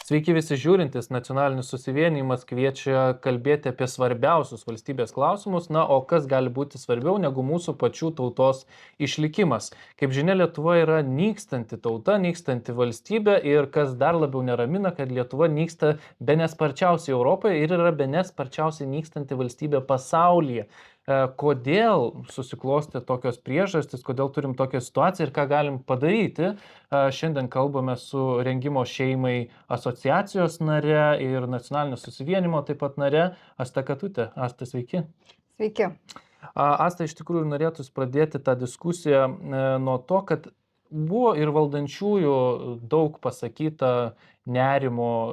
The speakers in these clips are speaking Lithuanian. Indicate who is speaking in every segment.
Speaker 1: Sveiki visi žiūrintys, nacionalinis susivienijimas kviečia kalbėti apie svarbiausius valstybės klausimus, o kas gali būti svarbiau negu mūsų pačių tautos išlikimas. Kaip žinia, Lietuva yra nykstanti tauta, nykstanti valstybė ir kas dar labiau neramina, kad Lietuva nyksta bene sparčiausiai Europoje ir yra bene sparčiausiai nykstanti valstybė pasaulyje. Kodėl susiklosti tokios priežastys, kodėl turim tokią situaciją ir ką galim padaryti. Šiandien kalbame su Rengimo šeimai asociacijos nare ir nacionalinio susivienimo taip pat nare Asta Katutė. Asta, sveiki.
Speaker 2: Sveiki.
Speaker 1: Asta, iš tikrųjų norėtųsi pradėti tą diskusiją nuo to, kad buvo ir valdančiųjų daug pasakyta nerimo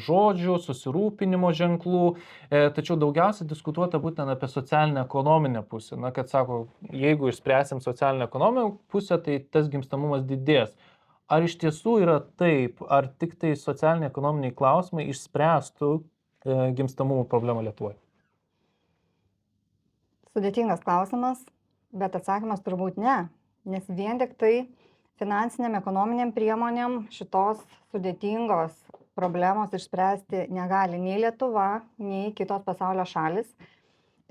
Speaker 1: žodžių, susirūpinimo ženklų, tačiau daugiausiai diskutuota būtent apie socialinę ekonominę pusę. Kad sako, jeigu išspręsim socialinę ekonominę pusę, tai tas gimstamumas didės. Ar iš tiesų yra taip, ar tik tai socialiniai ekonominiai klausimai išspręstų gimstamumo problemą Lietuvoje?
Speaker 2: Sudėtingas klausimas, bet atsakymas turbūt ne, nes vien tik tai finansiniam ekonominiam priemonėm šitos sudėtingos problemos išspręsti negali nei Lietuva, nei kitos pasaulio šalis.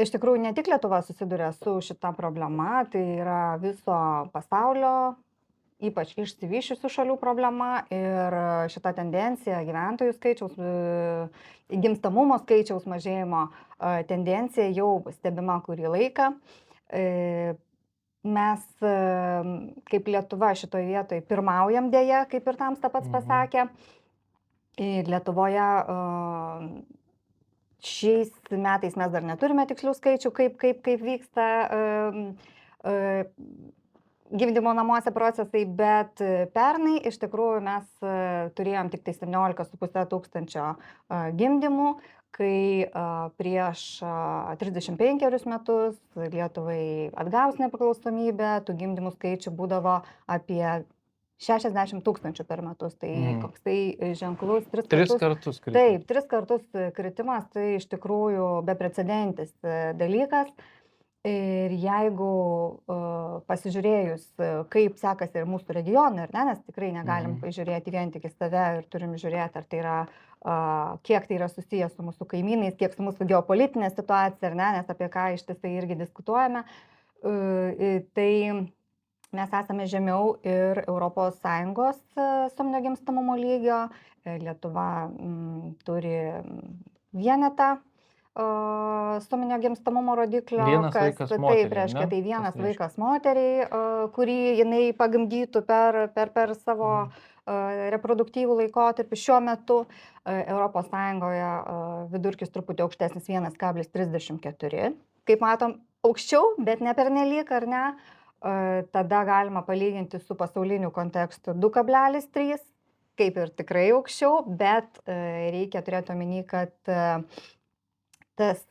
Speaker 2: Iš tikrųjų, ne tik Lietuva susiduria su šita problema, tai yra viso pasaulio, ypač išsivysčiusių šalių problema ir šita tendencija gyventojų skaičiaus, gimstamumo skaičiaus mažėjimo tendencija jau stebima kurį laiką. Mes kaip Lietuva šitoje vietoje pirmaujam dėja, kaip ir Tamsta pats pasakė. Ir Lietuvoje šiais metais mes dar neturime tikslių skaičių, kaip vyksta gimdymo namuose procesai, bet pernai iš tikrųjų mes turėjom tik tai 17,5 tūkstančio gimdymų, kai prieš 35 metus Lietuvai atgavus nepriklausomybę, tų gimdymų skaičių būdavo apie 60 tūkstančių per metus. Tai koksai ženklus
Speaker 1: 3 kartus kritimas.
Speaker 2: Taip, 3 kartus kritimas, tai iš tikrųjų beprecedentis dalykas. Ir jeigu pasižiūrėjus, kaip sekasi ir mūsų regionui, nes tikrai negalim žiūrėti vien tik į save ir turim žiūrėti, ar tai yra, kiek tai yra susijęs su mūsų kaimynais, kiek su mūsų geopolitinė situacija, nes apie ką ištisai irgi diskutuojame, tai mes esame žemiau ir ES suminio gimstamumo lygio. Lietuva turi vienetą suminio gimstamumo rodiklio,
Speaker 1: Vienas vaikas moteriai,
Speaker 2: taip reiškia, tai vienas
Speaker 1: Tas reiškia.
Speaker 2: vaikas moteriai, kurį jinai pagimdytų per savo reproduktyvų laikotarpį. Šiuo metu ES vidurkis truputį aukštesnis 1,34. Kaip matom, aukščiau, bet ne pernelyg, ar ne? Tada galima palyginti su pasauliniu kontekstu 2,3, kaip ir tikrai aukščiau, bet reikia turėti omeny, kad tas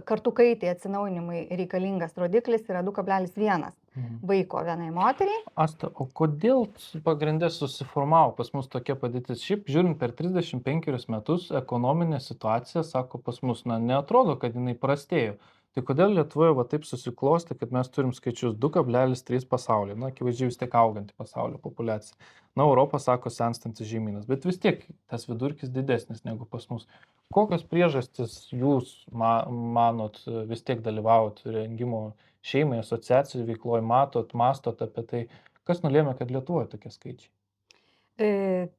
Speaker 2: kartų kaitai atsinaujinimui reikalingas rodiklis yra 2,1 vaiko vienai moteriai.
Speaker 1: Asta, o kodėl pagrindė susiformavo pas mus tokia padėtis? Šiaip žiūrint per 35 metus ekonominė situacija, sako, pas mus neatrodo, kad jinai prastėjo. Tai kodėl Lietuvoje taip susiklosti, kad mes turim skaičius 2,3 pasaulyje? Akivaizdžiai vis tiek auganti pasaulio populiacija. Europa sako senstantis žemynas, bet vis tiek tas vidurkis didesnis negu pas mus. Kokios priežastis jūs manot, vis tiek dalyvaujat Rengimo šeimai, asociacijų veikloje, mastot apie tai, kas nulėmė, kad Lietuvoje tokie skaičiai?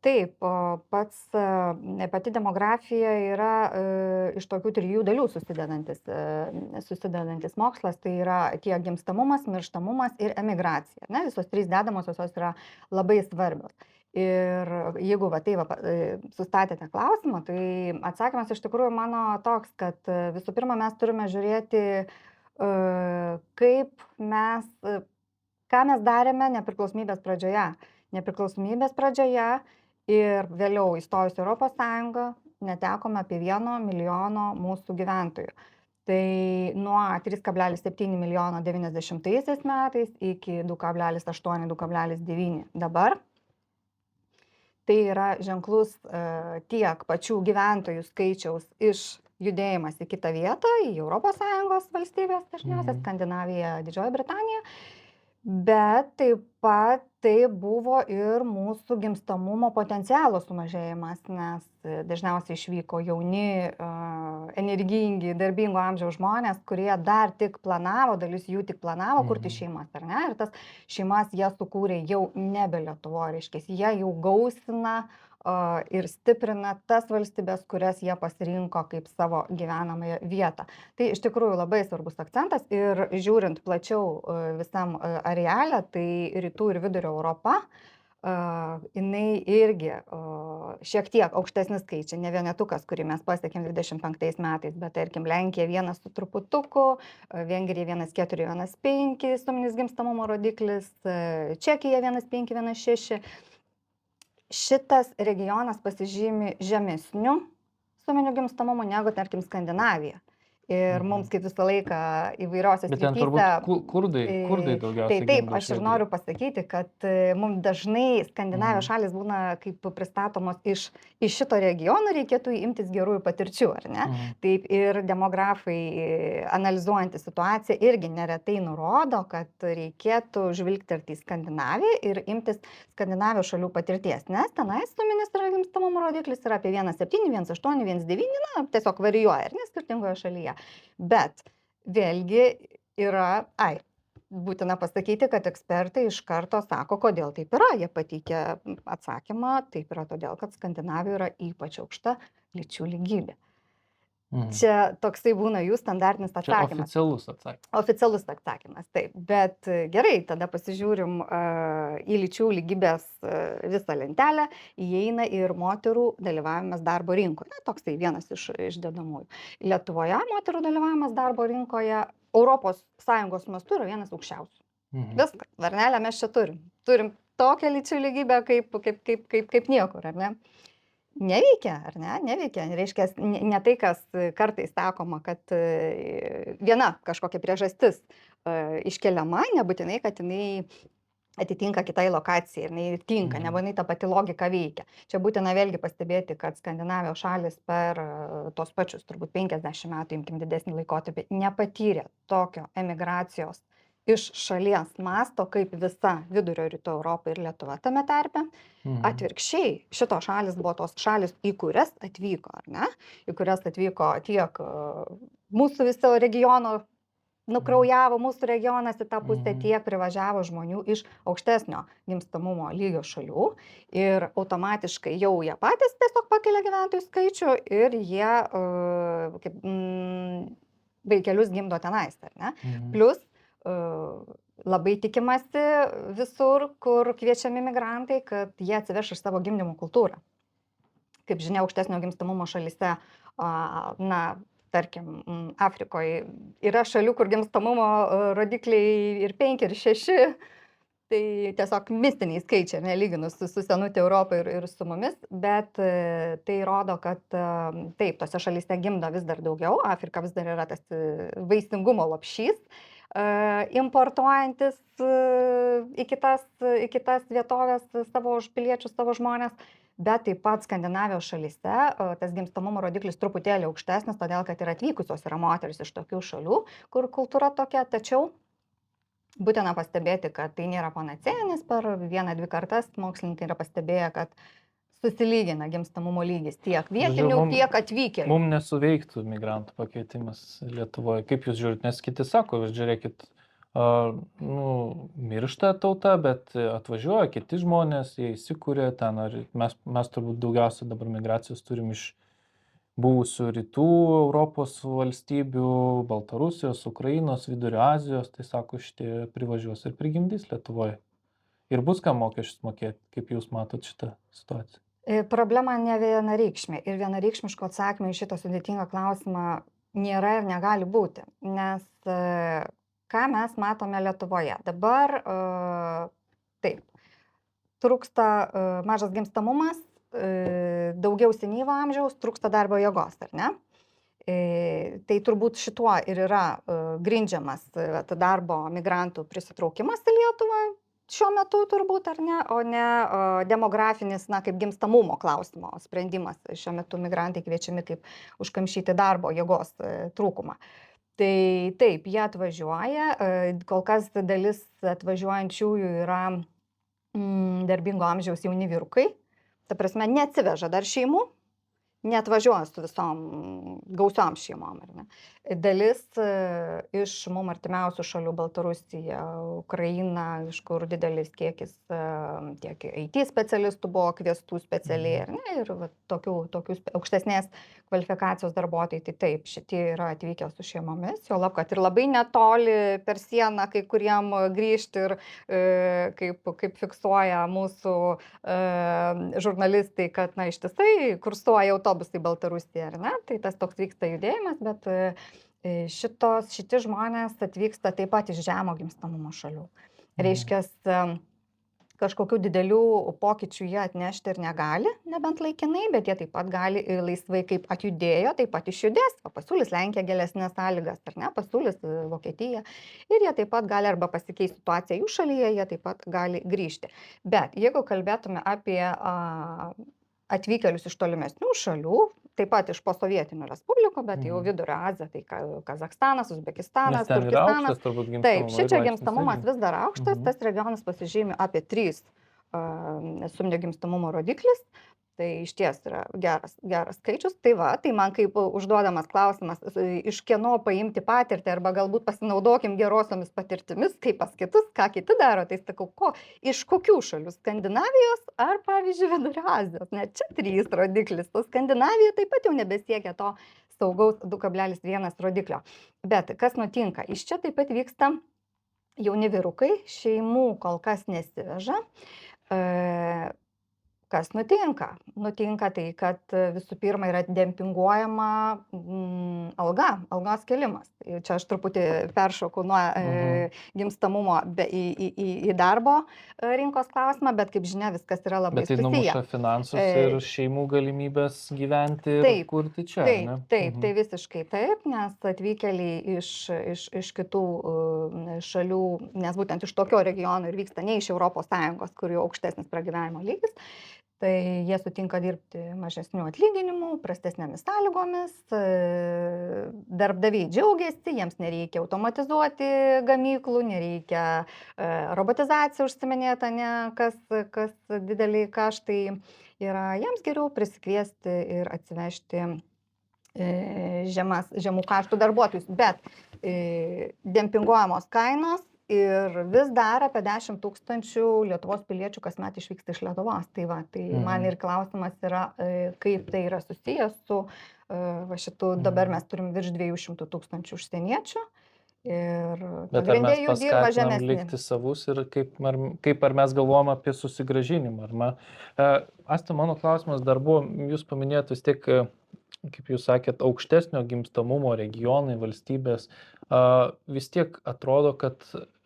Speaker 2: Taip, pati demografija yra iš tokių 3 dalių susidedantis mokslas, tai yra tiek gimstamumas, mirštamumas ir emigracija. Visos 3 dedamosios jos yra labai svarbios. Ir jeigu sustatėte klausimą, tai atsakymas iš tikrųjų mano toks, kad visų pirma mes turime žiūrėti, ką mes darėme nepriklausomybės pradžioje. Nepriklausomybės pradžioje ir vėliau įstojus Europos Sąjungą netekome apie 1 milijono mūsų gyventojų. Tai nuo 3,7 milijono 90 metais iki 2,8-2,9 dabar. Tai yra ženklus tiek pačių gyventojų skaičiaus išjudėjimas į kitą vietą, į Europos Sąjungos valstybės, dažniausiai Skandinavija, Didžioji Britanija, bet taip pat tai buvo ir mūsų gimstamumo potencialo sumažėjimas, nes dažniausiai išvyko jauni, energingi, darbingo amžiaus žmonės, kurie dar tik planavo, dalis jų tik planavo kurti šeimas, ar ne? Ir tas šeimas jie sukūrė jau nebe Lietuvoje, reiškia, jie jau gausina ir stiprina tas valstybės, kurias jie pasirinko kaip savo gyvenamąją vietą. Tai iš tikrųjų labai svarbus akcentas ir žiūrint plačiau visam areale, tai rytų ir vidurio Europa, jinai irgi šiek tiek aukštesni skaičiai, ne vienetukas, kurį mes pasiekėm 25 metais, bet tarkim Lenkija 1 su truputuku, Vengrija 1,4, 1,5 suminis gimstamumo rodiklis, Čekija 1,5, 1,6. Šitas regionas pasižymi žemesniu suminiu gimstamumu negu, tarkim, Skandinavija. Ir mums kaip visą laiką įvairiose
Speaker 1: Bet ten
Speaker 2: srityse.
Speaker 1: turbūt kurdai daugiausiai.
Speaker 2: Tai taip,
Speaker 1: gimdo
Speaker 2: aš ir
Speaker 1: švedijoj.
Speaker 2: noriu pasakyti, kad mums dažnai Skandinavijos šalis būna kaip pristatomos iš šito regiono, reikėtų imtis gerųjų patirčių, ar ne? Taip ir demografai analizuojantys situaciją irgi neretai nurodo, kad reikėtų žvilgterti į Skandinaviją ir imtis Skandinavijos šalių patirties, nes tenais suminis gimstamumo rodiklis yra apie 1,7, 1,8, 1,9, na, tiesiog varijuoja, ar ne, skirtingoje šalyje. Bet vėlgi yra, būtina pasakyti, kad ekspertai iš karto sako, kodėl taip yra. Jie pateikia atsakymą, taip yra todėl, kad Skandinavijoje yra ypač aukšta lyčių lygybė. Čia toksai būna jų standartinis
Speaker 1: Čia
Speaker 2: atsakymas.
Speaker 1: oficialus atsakymas.
Speaker 2: Oficialus atsakymas, taip. Bet gerai, tada pasižiūrim į lyčių lygybės visą lentelę, įeina ir moterų dalyvavimas darbo rinkoje. Na, toksai vienas iš dedamųjų. Lietuvoje moterų dalyvavimas darbo rinkoje ES mastu yra vienas aukščiausių. Viskas, varnelę mes čia turim. Turim tokią lyčių lygybę kaip niekur, ar ne? Neveikia, ar ne? Neveikia. Reiškia, ne tai, kas kartais sakoma, kad viena kažkokia priežastis iškeliama, nebūtinai, kad jinai atitinka kitai lokacijai ir jinai tinka, nebūtinai ta pati logika veikia. Čia būtina vėlgi pastebėti, kad Skandinavijos šalis per tos pačius turbūt 50 metų, imkim didesnį laikotarpį, nepatyrė tokio emigracijos iš šalies masto, kaip visa vidurio rytų Europa ir Lietuva tame tarpe. Atvirkščiai, šitos šalis buvo tos šalis, į kurias atvyko, ar ne? Į kurias atvyko tiek mūsų viso regiono, nukraujavo mūsų regionas į tą pusę, tiek privažiavo žmonių iš aukštesnio gimstamumo lygio šalių. Ir automatiškai jau jie patys tiesiog pakelia gyventojų skaičių ir jie vaikelius gimdo tenais, ar ne? Plus labai tikimasi visur, kur kviečiami migrantai, kad jie atsiveš iš savo gimdymo kultūrą. Kaip žinia, aukštesnio gimstamumo šalyse, na, tarkim, Afrikoje yra šalių, kur gimstamumo rodikliai ir 5, ir 6, tai tiesiog mistiniai skaičiai, nelyginus su senutė Europą ir su mumis, bet tai rodo, kad taip, tose šalyse gimdo vis dar daugiau, Afrika vis dar yra tas vaisingumo lopšys, importuojantis į kitas vietovės savo piliečius, savo žmonės, bet taip pat Skandinavijos šalyse tas gimstamumo rodiklis truputėlį aukštesnis, todėl kad ir atvykusios yra moteris iš tokių šalių, kur kultūra tokia, tačiau būtina pastebėti, kad tai nėra panacėja, nes per 1-2 kartas mokslininkai yra pastebėję, kad susilygina gimstamumo lygis tiek vietinių, tiek atvykėlių.
Speaker 1: Mums nesuveiktų migrantų pakeitimas Lietuvoje. Kaip jūs žiūrite? Nes kiti sako, žiūrėkit, miršta tauta, bet atvažiuoja kiti žmonės, jie įsikūrė ten. Mes turbūt daugiausia dabar migracijos turim iš buvusių rytų Europos valstybių, Baltarusijos, Ukrainos, Vidurio Azijos. Tai sako, šitie privažiuos ir prigimdys Lietuvoje. Ir bus ką mokesčius mokėti. Kaip jūs matot šitą situaciją?
Speaker 2: Problema ne vienareikšmė ir vienareikšmiško atsakymą į šitą sudėtingą klausimą nėra ir negali būti, nes ką mes matome Lietuvoje? Dabar taip, trūksta mažas gimstamumas, daugiau senyvo amžiaus, trūksta darbo jėgos, ar ne? Tai turbūt šituo ir yra grindžiamas darbo migrantų prisitraukimas į Lietuvą. Šiuo metu turbūt, ar ne, o ne demografinis, na, kaip gimstamumo klausimo sprendimas. Šiuo metu migrantai kviečiami kaip užkamšyti darbo jėgos trūkumą. Tai taip, jie atvažiuoja, kol kas dalis atvažiuojančiųjų yra darbingo amžiaus jauni vyrukai, ta prasme, neatsiveža dar šeimų, neatvažiuoja su visom gausiom šeimom, ar ne. Dalis iš mum artimiausių šalių Baltarusija, Ukraina, iš kur didelis kiekis tiek IT specialistų buvo kviestų specialiai, ar ne, ir va, tokių aukštesnės kvalifikacijos darbuotojai, tai taip, šitie yra atvykę su šeimomis, jo lab, kad ir labai netoli per sieną kai kuriem grįžti ir kaip fiksuoja mūsų žurnalistai, kad na, ištisai kursuoja autobusai Baltarusijoje, ar ne? Tai tas toks vyksta judėjimas, bet šitie žmonės atvyksta taip pat iš žemo gimstamumo šalių. Reiškia, kažkokių didelių pokyčių jie atnešti ir negali, nebent laikinai, bet jie taip pat gali laisvai kaip atjudėjo, taip pat išjudės, pasiūlys Lenkija gilesnės sąlygas, ar ne, pasiūlys Vokietija. Ir jie taip pat gali arba pasikeis situacija jų šalyje, jie taip pat gali grįžti. Bet jeigu kalbėtume apie atvykėlius iš tolimesnių šalių, taip pat iš posovietinių respublikų, bet jau Vidurio Azija, tai Kazakstanas, Uzbekistanas,
Speaker 1: Nes ten yra
Speaker 2: Turkistanas.
Speaker 1: aukštas turbūt gimstamumo
Speaker 2: Taip, šičia
Speaker 1: laipsnis
Speaker 2: gimstamumas
Speaker 1: irgi.
Speaker 2: vis dar aukštas, tas regionas pasižymi apie 3 suminio gimstamumo rodiklis, tai išties yra geras skaičius. Tai va, tai man kaip užduodamas klausimas, iš kieno paimti patirtį arba galbūt pasinaudokim gerosiomis patirtimis, kaip pas kitus, ką kiti daro, tai sakau, iš kokių šalių? Skandinavijos ar, pavyzdžiui, Vidurio Azijos? Net čia 3 rodiklis, o Skandinavija taip pat jau nebesiekia to saugaus 2,1 rodiklio. Bet kas nutinka? Iš čia taip pat vyksta jauni vyrukai, šeimų kol kas nesiveža. Kas nutinka? Nutinka tai, kad visų pirma yra dempinguojama algos kėlimas. Čia aš truputį peršoku nuo gimstamumo į darbo rinkos klausimą, bet kaip žinia, viskas yra labai
Speaker 1: Bet tai
Speaker 2: susiję.
Speaker 1: numuša finansus ir šeimų galimybės gyventi ir kurti čia, ne?
Speaker 2: Taip, tai visiškai taip, nes atvykėliai iš kitų šalių, nes būtent iš tokio regiono ir vyksta, ne iš ES, kur jau aukštesnis pragyvenimo lygis, tai jie sutinka dirbti mažesnių atlyginimų, prastesnėmis sąlygomis, darbdaviai džiaugiasi, jiems nereikia automatizuoti gamyklų, nereikia robotizaciją užsiminėti, ne, kas dideliai kaštai yra, jiems geriau prisikviesti ir atsivežti žemų kaštų darbuotojus, bet dempinguojamos kainos ir vis dar apie 10 000 Lietuvos piliečių kasmet išvyksta iš Lietuvos. Tai va, tai man ir klausimas yra, kaip tai yra susijęs su šitų, dabar mes turim virš 200 000 užsieniečių.
Speaker 1: Bet ar mes paskatinam likti savus ir kaip ar mes galvojam apie susigrąžinimą? Asta, mano klausimas dar buvo, jūs paminėjot vis tiek, kaip jūs sakėt, aukštesnio gimstamumo regionai, valstybės, vis tiek atrodo, kad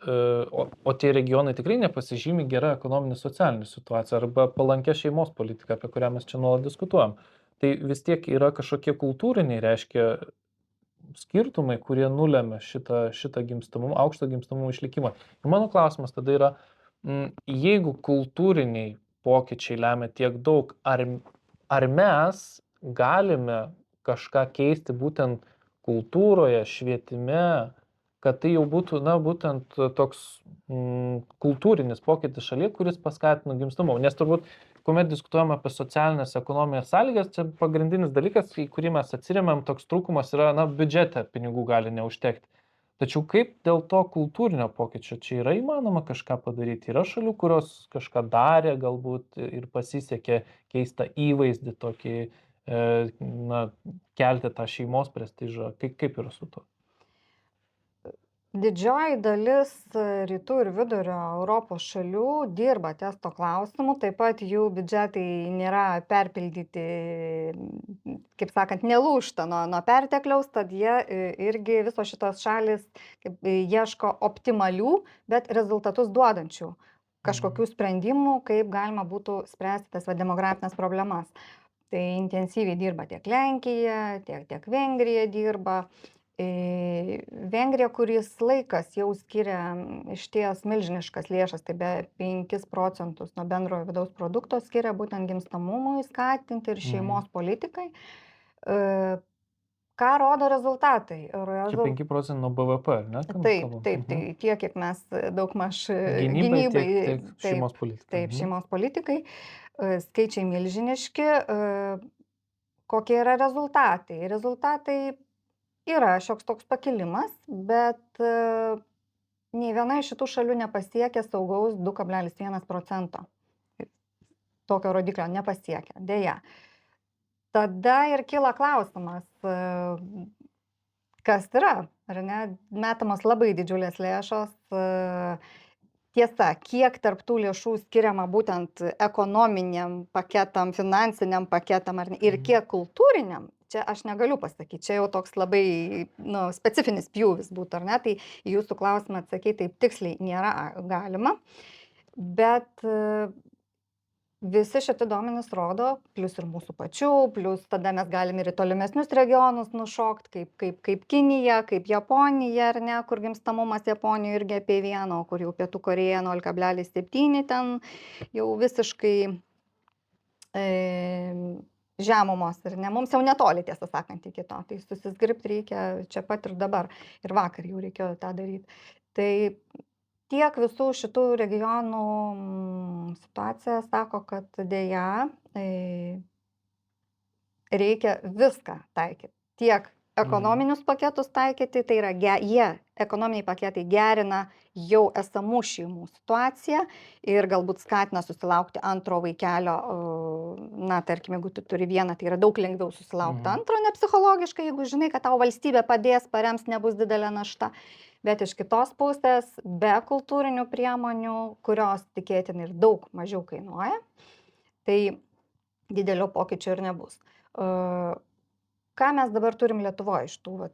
Speaker 1: o tie regionai tikrai nepasižymi gera ekonominė socialinė situacija arba palankia šeimos politika, apie kurią mes čia nuolat diskutuojam. Tai vis tiek yra kažkokie kultūriniai, reiškia, skirtumai, kurie nulėmė šitą gimstamumą, aukštą gimstamumo išlikimą. Ir mano klausimas tada yra, jeigu kultūriniai pokyčiai lemia tiek daug, ar mes galime kažką keisti būtent kultūroje, švietime, kad tai jau būtų, būtent toks kultūrinis pokytis šalyje, kuris paskatino gimstamumą. Nes turbūt, kuomet diskutuojame apie socialinės ekonominės sąlygas, čia pagrindinis dalykas, į kurį mes atsiremiam, toks trūkumas yra, biudžete pinigų gali neužtekti. Tačiau kaip dėl to kultūrinio pokyčio čia yra įmanoma kažką padaryti? Yra šalių, kurios kažką darė, galbūt ir pasisekė keistą įvaizdį tokį, kelti tą šeimos prestižą. Kaip yra su to?
Speaker 2: Didžioji dalis rytų ir vidurio Europos šalių dirba ties to klausimu, taip pat jų biudžetai nėra perpildyti, kaip sakant, nelūžta nuo pertekliaus, tad jie irgi visos šitos šalis ieško optimalių, bet rezultatus duodančių kažkokių sprendimų, kaip galima būtų spręsti tas demografinės problemas. Tai intensyviai dirba tiek Lenkija, tiek Vengrija dirba. Vengrija kuris laikas jau skiria išties milžiniškas lėšas, tai be 5% nuo bendrojo vidaus produkto skiria būtent gimstamumui skatinti ir šeimos politikai. Ką rodo rezultatai?
Speaker 1: Čia 5% nuo BVP, ar ne, ką mes
Speaker 2: Taip,
Speaker 1: kalbam?
Speaker 2: taip, tai tiek, kiek mes daugmaž
Speaker 1: Gynybai,
Speaker 2: gynybai,
Speaker 1: tiek šeimos
Speaker 2: taip,
Speaker 1: politikai.
Speaker 2: taip, šeimos politikai, skaičiai milžiniški, kokie yra rezultatai? Rezultatai yra šioks toks pakilimas, bet nei viena iš šitų šalių nepasiekia saugaus 2,1%. Tokio rodiklio nepasiekia, dėja. Tada ir kyla klausimas, kas yra, ar ne, metamos labai didžiulės lėšos. Tiesa, kiek tarp tų lėšų skiriama būtent ekonominiam paketam, finansiniam paketam ir kiek kultūriniam, čia aš negaliu pasakyti, čia jau toks labai specifinis pjūvis būtų, ar ne, tai į jūsų klausimą atsakyti taip tiksliai nėra galima, bet visi šitie duomenys rodo, plius ir mūsų pačių, plius tada mes galim ir į tolimesnius regionus nušokt, kaip Kinija, kaip Japonija, ar ne, kur gimstamumas Japonijoje irgi apie 1, o kur jau Pietų Korėja 0,7, ten jau visiškai žemumos, ir ne, mums jau netoli, tiesą sakant, iki to, tai susizgribti reikia čia pat ir dabar, ir vakar jau reikėjo tą daryti. Tai tiek visų šitų regionų situacija sako, kad dėja reikia viską taikyti. Tiek ekonominius paketus taikyti, tai yra jie, ekonominiai paketai gerina jau esamų šeimų situaciją ir galbūt skatina susilaukti antro vaikelio, na, tarkim, jeigu tu turi vieną, tai yra daug lengviau susilaukti antro, ne psichologiškai, jeigu žinai, kad tau valstybė padės, parems, nebus didelė našta. Bet iš kitos pusės, be kultūrinių priemonių, kurios tikėtinai ir daug mažiau kainuoja, tai didelio pokyčio ir nebus. Ką mes dabar turim Lietuvoje iš tų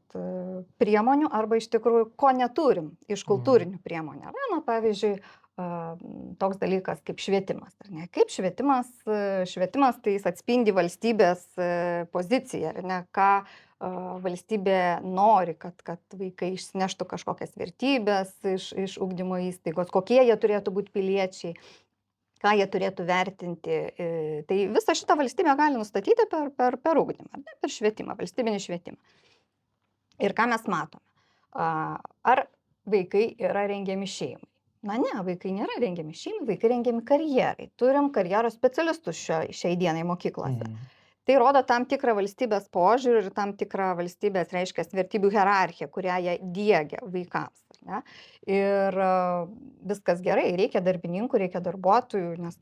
Speaker 2: priemonių, arba iš tikrųjų, ko neturim iš kultūrinių priemonių? Na, pavyzdžiui, toks dalykas kaip švietimas. Ar ne? Kaip švietimas, tai jis atspindi valstybės poziciją, ar ne, ką valstybė nori, kad vaikai išsineštų kažkokias vertybės iš ugdymo įstaigos, kokie jie turėtų būti piliečiai, ką jie turėtų vertinti. Tai visą šitą valstybę gali nustatyti per ugdymą, per švietimą, valstybinį švietimą. Ir ką mes matome? Ar vaikai yra rengiami šeimai? Na ne, vaikai nėra rengiami šeimai, vaikai rengiami karjerai. Turim karjeros specialistus šiai dienai mokyklose. Tai rodo tam tikrą valstybės požiūrį ir tam tikrą valstybės, reiškia, vertybių hierarchiją, kurią jie diegia vaikams. Ne? Ir viskas gerai, reikia darbininkų, reikia darbuotojų, nes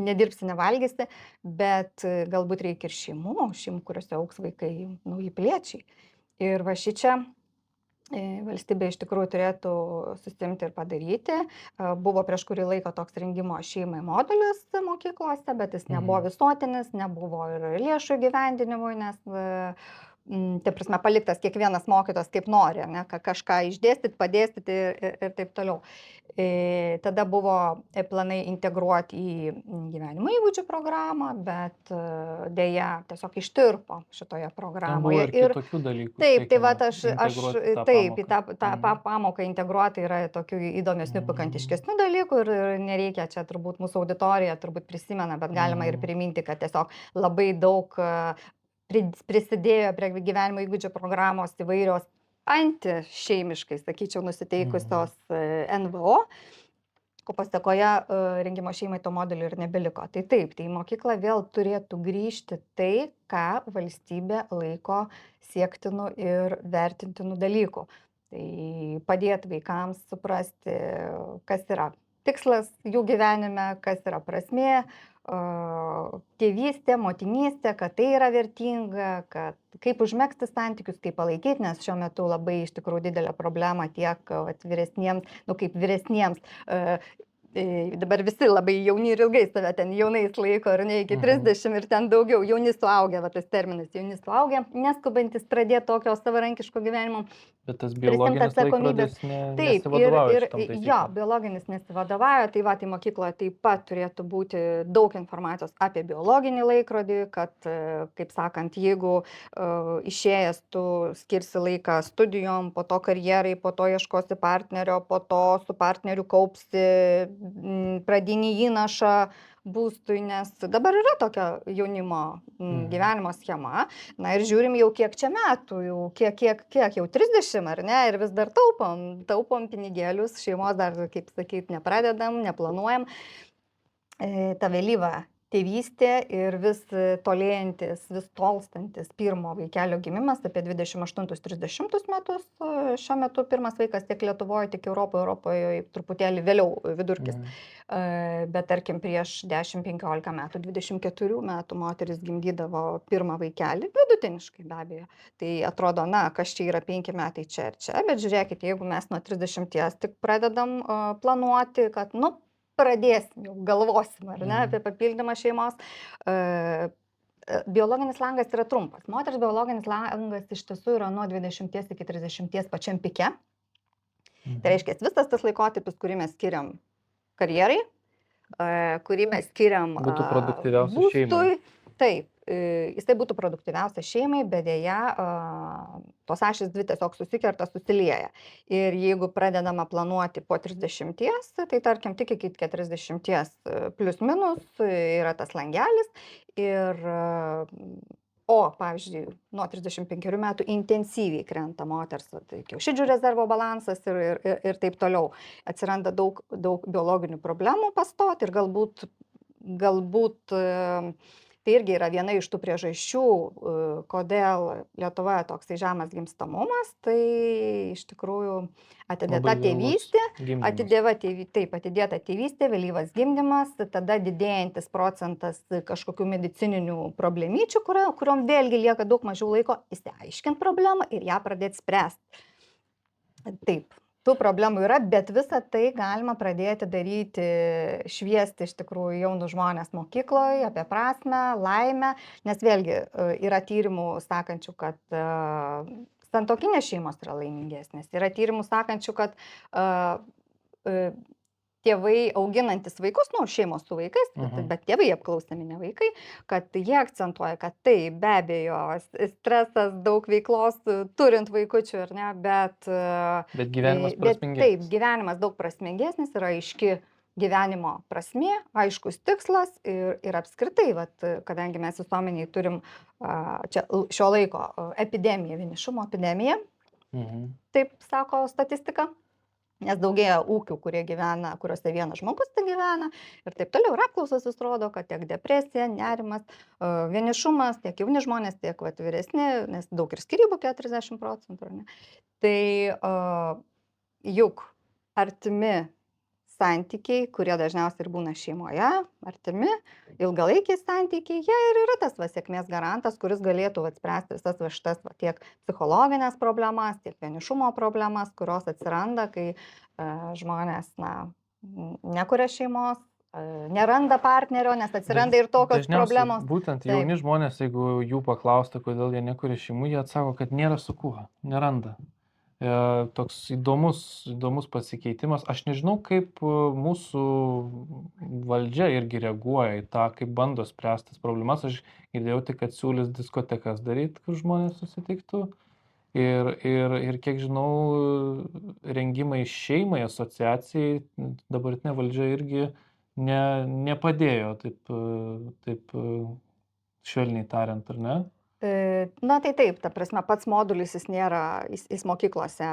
Speaker 2: nedirbsi, nevalgysi, bet galbūt reikia ir šeimų, kuriuose augs vaikai, nauji piliečiai. Ir va šičia valstybė iš tikrųjų turėtų susimti ir padaryti. Buvo prieš kurį laiką toks rengimo šeimai modelis mokyklose, bet jis nebuvo visuotinis, nebuvo ir lėšų įgyvendinimui, nes tai prasme paliktas kiekvienas mokytojas kaip nori, ne, kažką išdėstyti, padėstyti ir taip toliau. Tada buvo planai integruoti į gyvenimo įgūdžių programą, bet dėja tiesiog ištirpo šitoje programoje.
Speaker 1: Ir kitokių dalykų.
Speaker 2: Taip, tai vat aš taip, į tą pamoką integruoti yra tokių įdomesnių, pikantiškesnių dalykų ir nereikia, čia turbūt mūsų auditorija turbūt prisimena, bet galima ir priminti, kad tiesiog labai daug prisidėjo prie gyvenimo įgūdžių programos įvairios antišeimiškai, sakyčiau, nusiteikusios NVO, ko pasekoje rengimo šeimai to modelio ir nebeliko. Tai taip, tai mokykla vėl turėtų grįžti tai, ką valstybė laiko siektinų ir vertintinų dalykų. Tai padėti vaikams suprasti, kas yra tikslas jų gyvenime, kas yra prasmė, tėvystė, motinystė, kad tai yra vertinga, kad kaip užmegzti santykius, kaip palaikyti, nes šiuo metu labai iš tikrųjų didelė problema tiek vyresniems, kaip vyresniems. Dabar visi labai jauni ir ilgai save ten jaunais laiko, ar ne, iki 30 ir ten daugiau, jauni suaugę, tas terminas, jauni suaugę, neskubantis pradėti tokio savarankiško gyvenimo.
Speaker 1: Bet tas biologinis laikrodis nesivadovauja šitom taisyklėm.
Speaker 2: Jo, biologinis nesivadovauja, tai va, tai mokykloje taip pat turėtų būti daug informacijos apie biologinį laikrodį, kad, kaip sakant, jeigu išėjęs tu skirsi laiką studijom, po to karjerai, po to ieškosi partnerio, po to su partneriu kaupsi pradinį įnašą, būstui, nes dabar yra tokia jaunimo gyvenimo schema. Na ir žiūrim jau kiek čia metų, jau kiek jau 30 ar ne, ir vis dar taupom pinigėlius, šeimos dar, kaip sakyt, nepradedam, neplanuojam. Ta vėlyva tėvystė ir vis tolėjantis, vis tolstantis pirmo vaikelio gimimas apie 28-30 metus. Šiuo metu pirmas vaikas tiek Lietuvoje, tiek Europoje truputėlį vėliau vidurkis. Bet tarkim prieš 10-15 metų, 24 metų moteris gimdydavo pirmą vaikelį, vidutiniškai be abejo. Tai atrodo, na, kas čia yra 5 metai čia ir čia, bet žiūrėkite, jeigu mes nuo 30 tik pradedam planuoti, kad, nu, pradėsim, jau galvosim, ar ne, apie papildymą šeimos. Biologinis langas yra trumpas. Moters biologinis langas iš tiesų yra nuo 20 iki 30 pačiam pike. Tai reiškia, visas tas laikotarpis, kurį mes skiriam karjerai, kurį mes skiriam
Speaker 1: Būtų produktyviausias šeimai.
Speaker 2: Taip, jisai būtų produktyviausias šeimai, bet dėja tos ašys dvi tiesiog susikerta, susilieja. Ir jeigu pradedama planuoti po 30, tai tarkim tik iki 40 plius minus yra tas langelis. Ir, pavyzdžiui, nuo 35 metų intensyviai krenta moters kiaušidžių rezervo balansas ir taip toliau. Atsiranda daug biologinių problemų pastot ir galbūt tai irgi yra viena iš tų priežasčių, kodėl Lietuvoje toksai žemas gimstamumas, tai iš tikrųjų atidėta tėvystė, atidėta tėvystė, vėlyvas gimdymas, tada didėjantis procentas kažkokių medicininių problemyčių, kuriom vėlgi lieka daug mažiau laiko išsiaiškinti problemą ir ją pradėti spręsti. Taip. Tų problemų yra, bet visą tai galima pradėti daryti, šviesti iš tikrųjų jaunus žmonės mokykloje apie prasmę, laimę, nes vėlgi yra tyrimų sakančių, kad santuokinės šeimos yra laimingesnės, yra tyrimų sakančių, kad tėvai auginantis vaikus, šeimos su vaikais, bet tėvai apklausiami, ne vaikai, kad jie akcentuoja, kad tai be abejo stresas, daug veiklos turint vaikučių, ar ne, bet
Speaker 1: gyvenimas prasmingesnis.
Speaker 2: Taip, gyvenimas daug prasmingesnis, yra aiški gyvenimo prasmė, aiškus tikslas ir apskritai, kadangi mes visuomeniai turim čia šio laiko epidemiją, vienišumo epidemiją, taip sako statistika. Nes daugėja ūkių, kuriuose vienas žmogus gyvena ir taip toliau. Ir apklausos vis rodo, kad tiek depresija, nerimas, vienišumas, tiek jauni žmonės, tiek vyresni, nes daug ir skyrybų 40%. Ne? Tai juk artimi santykiai, kurie dažniausiai ir būna šeimoje, artimi, ilgalaikiai santykiai, jie ir yra tas sėkmės garantas, kuris galėtų spręsti visas šitas tiek psichologinės problemas, tiek vienišumo problemas, kurios atsiranda, kai žmonės nekuria šeimos, neranda partnerio, nes atsiranda ir tokios problemos.
Speaker 1: Būtent jauni žmonės, jeigu jų paklausta, kodėl jie nekuria šeimų, jie atsako, kad nėra su kuo, neranda. Toks įdomus pasikeitimas. Aš nežinau, kaip mūsų valdžia irgi reaguoja į tą, kaip bando spręstas problemas. Aš girdėjau tik, kad siūlys diskotekas daryti, kur žmonės susitiktų. Ir kiek žinau, rengimai šeimai, asociacijai, dabartinė valdžia irgi nepadėjo, taip švelniai tariant, ar ne?
Speaker 2: Na tai taip, ta prasme, pats modulis jis mokyklose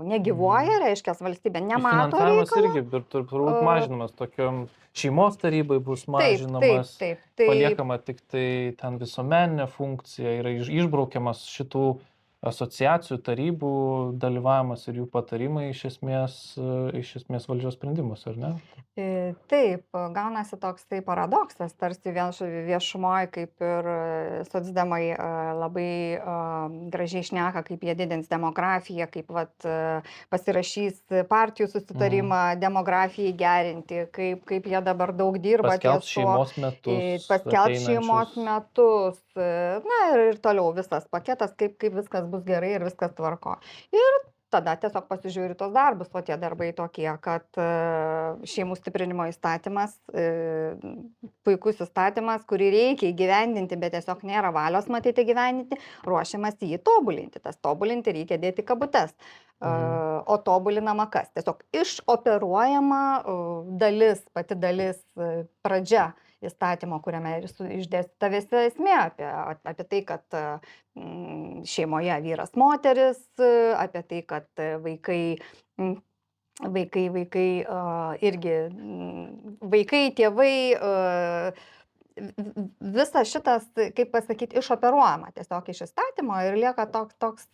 Speaker 2: negyvuoja, reiškia, valstybė nemato reikalo.
Speaker 1: Finansavimas irgi turbūt mažinamas, tokiom šeimos tarybai bus mažinamas, paliekama tik tai ten visuomeninė funkcija, yra išbraukiamas šitų asociacijų tarybų dalyvavimas ir jų patarimai iš esmės valdžios sprendimus, ar ne?
Speaker 2: Taip, gaunasi toks paradoksas, tarsi viešumoje, kaip ir socdemai labai gražiai šneka, kaip jie didins demografiją, kaip pasirašys partijų susitarimą demografijai gerinti, kaip jie dabar daug dirba.
Speaker 1: Paskelbs šeimos metus.
Speaker 2: Paskelbs šeimos metus. Na ir toliau visas paketas, kaip viskas bus gerai ir viskas tvarko. Ir tada tiesiog pasižiūri tos darbus, o tie darbai tokie, kad šeimų stiprinimo įstatymas, puikus įstatymas, kurį reikia įgyvendinti, bet tiesiog nėra valios matyti įgyvendinti, ruošiamas jį tobulinti. Tas tobulinti reikia dėti kabutes. O tobulinama kas? Tiesiog išoperuojama dalis, pati dalis, pradžia įstatymo, kuriame ir išdėstyta visa esmė apie tai, kad šeimoje vyras, moteris, apie tai, kad vaikai irgi, vaikai, tėvai, visas šitas, kaip pasakyti, išoperuojama tiesiog iš įstatymo ir lieka toks,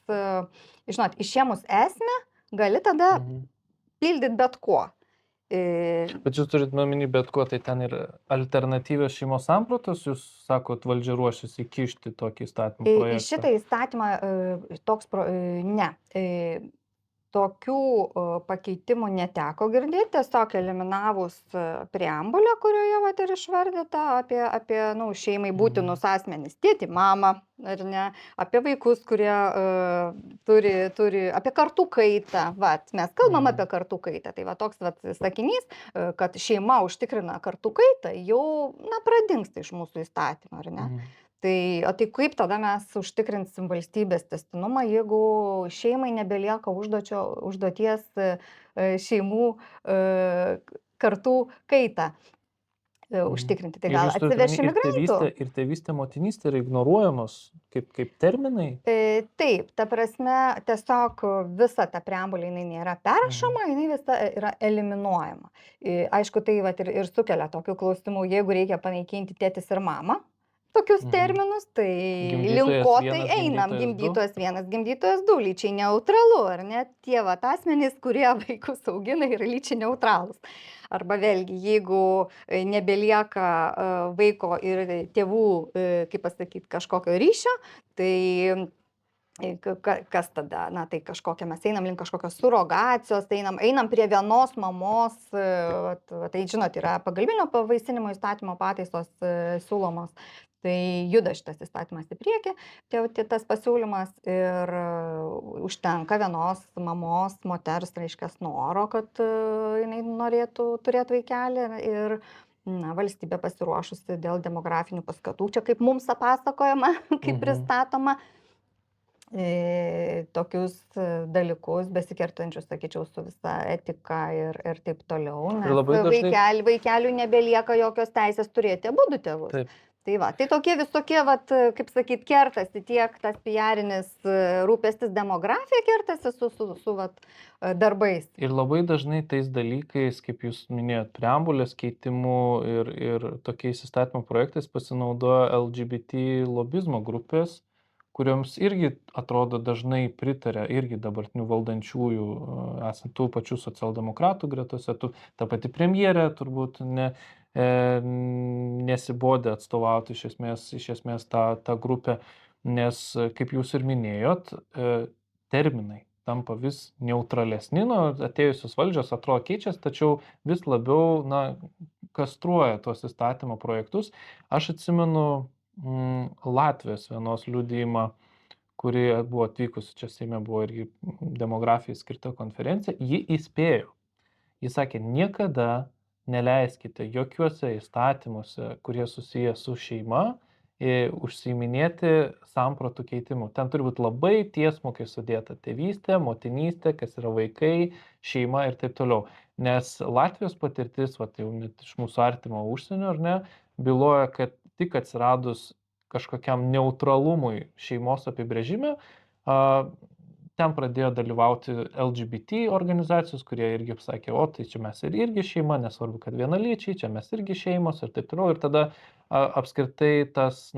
Speaker 2: žinot, išėmus esmę, gali tada pildyti bet kuo.
Speaker 1: Bet jūs turit omeny bet kuo, tai ten ir alternatyvios šeimos sampratos, jūs sakot, valdžia ruošiasi įkišti tokį įstatymą
Speaker 2: Į
Speaker 1: projektą?
Speaker 2: šitą įstatymą ne. Tokių pakeitimų neteko girdėti, tiesiog eliminavus preambulę, kurioje vat ir išvardyta apie šeimai būtinus asmenis, tėtį, mamą, ar ne, apie vaikus, kurie turi, apie kartų kaitą, vat, mes kalbam apie kartų kaitą, tai va toks vat sakinys, kad šeima užtikrina kartų kaitą, jau, pradingsta iš mūsų įstatymą, ar ne? Tai kaip tada mes užtikrinsim valstybės tęstinumą, jeigu šeimai nebelieka užduoties šeimų kartų kaitą užtikrinti? Tai gal atsiveši migrantų?
Speaker 1: Ir tėvystė, motinystė yra ignoruojamos kaip terminai?
Speaker 2: Taip, ta prasme, tiesiog visa ta preambulė jinai nėra perrašoma, jinai visa yra eliminuojama. Aišku, tai vat ir sukelia tokių klausimų, jeigu reikia panaikinti tėtis ir mamą, tokius terminus, tai link ko tai einam, gimdytojas vienas, gimdytojas du, lyčiai neutralu, ar ne? Tie vat asmenys, kurie vaikus augina, yra lyčiai neutralūs. Arba vėlgi, jeigu nebelieka vaiko ir tėvų, kaip pasakyti, kažkokio ryšio, tai kas tada? Tai kažkokia, mes einam link kažkokios surogacijos, einam prie vienos mamos, tai žinot, yra pagalbinio pavaisinimo įstatymo pataisos siūlomos. Tai juda šitas įstatymas į priekį, tas pasiūlymas ir užtenka vienos mamos, moters, reiškia, noro, kad jinai norėtų turėti vaikelį ir valstybė pasiruošusi dėl demografinių paskatų, čia kaip mums pasakojama, kaip pristatoma, tokius dalykus besikertančius, sakyčiau, su visa etika ir taip toliau, nes vaikelių nebelieka jokios teisės turėti abudu tėvus.
Speaker 1: Taip.
Speaker 2: Tai va, tai tokie visokie, kaip sakyt, kertasi tiek tas PR-inis rūpestis demografija kertasi su darbais.
Speaker 1: Ir labai dažnai tais dalykais, kaip jūs minėjot, preambulės keitimu ir tokiais įstatymo projektais pasinaudoja LGBT lobizmo grupės, kurioms irgi atrodo dažnai pritarė irgi dabartinių valdančiųjų, esant tų pačių socialdemokratų gretose, ta pati premjerė turbūt nesibodė atstovauti iš esmės tą grupę, nes, kaip jūs ir minėjot, terminai tampa vis neutralesni, atėjusios valdžios atrodo keičiasi, tačiau vis labiau, kastruoja tuos įstatymo projektus. Aš atsimenu Latvijos vienos liudijimą, kuri buvo atvykusi, čia Seime buvo irgi demografijai skirta konferencija, ji įspėjo. Ji sakė, niekada neleiskite jokiuose įstatymuose, kurie susiję su šeima, užsiiminėti sampratų keitimu. Ten turi būti labai tiesmukai sudėta tėvystė, motinystė, kas yra vaikai, šeima ir taip toliau. Nes Latvijos patirtis, jau net iš mūsų artimo užsienio, ar ne, byloja, kad tik atsiradus kažkokiam neutralumui šeimos apibrėžime, ten pradėjo dalyvauti LGBT organizacijos, kurie irgi sakė, tai čia mes irgi šeima, nesvarbu, kad vienalyčiai, čia mes irgi šeimos ir taip toliau. Ir tada apskritai tas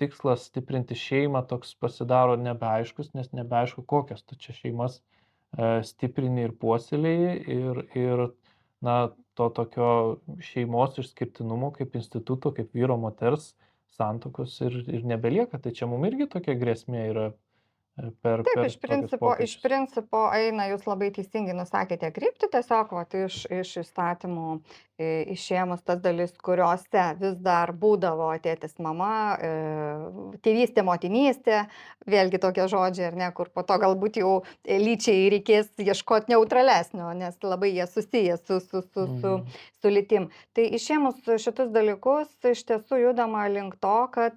Speaker 1: tikslas stiprinti šeimą toks pasidaro nebeaiškus, nes nebeaišku, kokias tu čia šeimas stiprini ir puoselėjai ir to tokio šeimos išskirtinumo kaip instituto, kaip vyro moters santuokos ir nebelieka. Tai čia mums irgi tokia grėsmė yra
Speaker 2: Taip,
Speaker 1: per tokius
Speaker 2: iš
Speaker 1: pokyčius.
Speaker 2: principo eina, jūs labai teisingai nusakėte kryptį, tiesiog vat, iš įstatymų išėmus tas dalis, kuriuose vis dar būdavo tėtis, mama, tėvystė, motinystė, vėlgi tokie žodžiai, ar ne, kur po to galbūt jau lyčiai reikės ieškoti neutralesnio, nes labai jie susiję
Speaker 1: Mhm.
Speaker 2: su lytim. Tai išėmus šitus dalykus, iš tiesų judama link to, kad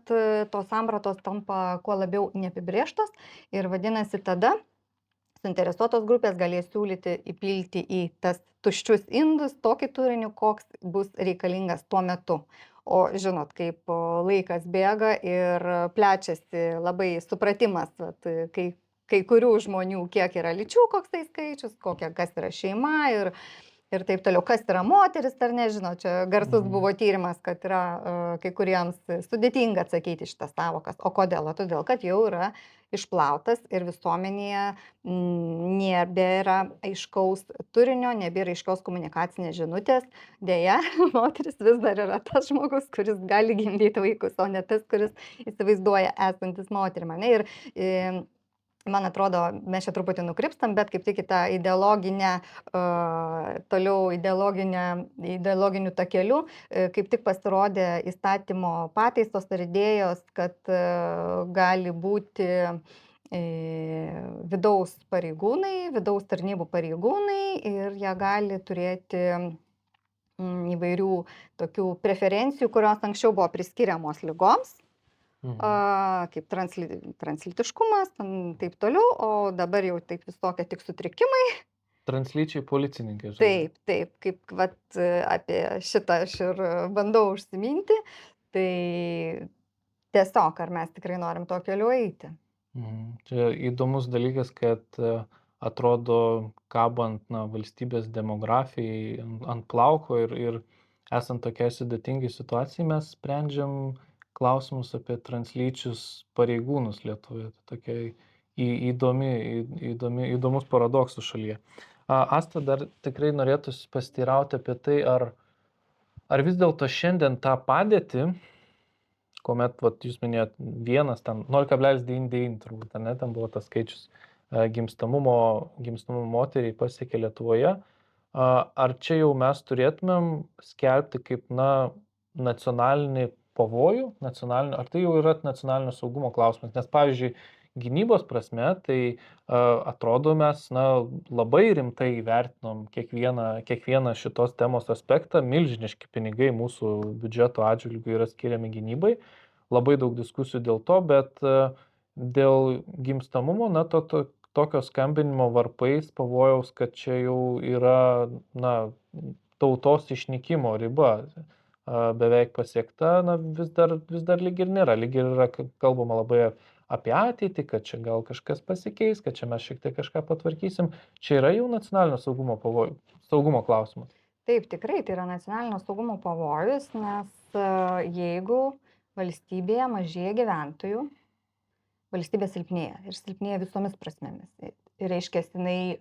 Speaker 2: tos sampratos tampa kuo labiau neapibrėžtos. Ir vadinasi, tada suinteresuotos grupės galės siūlyti įpilti į tas tuščius indus tokį turinį, koks bus reikalingas tuo metu. O žinot, kaip laikas bėga ir plečiasi labai supratimas, vat, kai kurių žmonių, kiek yra lyčių, koks tai skaičius, kas yra šeima ir taip toliau. Kas yra moteris, ar nežinau, čia garsus
Speaker 1: Mhm.
Speaker 2: buvo tyrimas, kad yra kai kuriems sudėtinga atsakyti šitas sąvokas. O kodėl? O todėl, kad jau yra išplautas ir visuomenėje nebėra aiškaus turinio, nebėra aiškios komunikacinės žinutės. Deja, moteris vis dar yra tas žmogus, kuris gali gimdyti vaikus, o ne tas, kuris įsivaizduoja esantis moterim. Ane? Ir man atrodo, mes čia truputį nukrypstam, bet kaip tik į tą ideologinę, toliau ideologiniu takeliu, kaip tik pasirodė įstatymo pataisos ar idėjos, kad gali būti vidaus pareigūnai, vidaus tarnybų pareigūnai ir jie gali turėti įvairių tokių preferencijų, kurios anksčiau buvo priskiriamos ligoms,
Speaker 1: Mhm.
Speaker 2: kaip translytiškumas, taip toliau, o dabar jau taip visokie tik sutrikimai.
Speaker 1: Translyčiai policininkai, žodžiu.
Speaker 2: Taip, taip, kaip vat, apie šitą aš ir bandau užsiminti, tai tiesiog, ar mes tikrai norim tuo keliu eiti.
Speaker 1: Mhm. Čia įdomus dalykas, kad atrodo, kabant valstybės demografijai ant plauko ir esant tokiai sudėtingai situacijai, mes sprendžiam klausimus apie translyčius pareigūnus Lietuvoje. Tai tokia įdomus paradoksas šalyje. Asta, dar tikrai norėtųsi pasiteirauti apie tai, ar vis dėlto šiandien tą padėtį, kuomet jūs minėjot vienas, ten 0,99 turbūt, ar ne, ten buvo tas skaičius gimstamumo moteriai pasiekė Lietuvoje. Ar čia jau mes turėtumėm skelbti kaip nacionalinį pavojų, ar tai jau yra nacionalinio saugumo klausimas? Nes pavyzdžiui, gynybos prasme, tai atrodo mes labai rimtai įvertinom kiekvieną šitos temos aspektą, milžiniški pinigai mūsų biudžeto atžvilgių yra skiriami gynybai, labai daug diskusijų dėl to, bet dėl gimstamumo, tokio skambinimo varpais pavojaus, kad čia jau yra tautos išnykimo riba beveik pasiekta, vis dar lyg ir nėra, lyg ir yra kalbama labai apie ateitį, kad čia gal kažkas pasikeis, kad čia mes šiek tiek kažką patvarkysim. Čia yra jau nacionalinio saugumo klausimas.
Speaker 2: Taip, tikrai tai yra nacionalinio saugumo pavojus, nes jeigu valstybėje mažėja gyventojų, valstybė silpnėja ir silpnėja visomis prasmėmis. Ir reiškia, jinai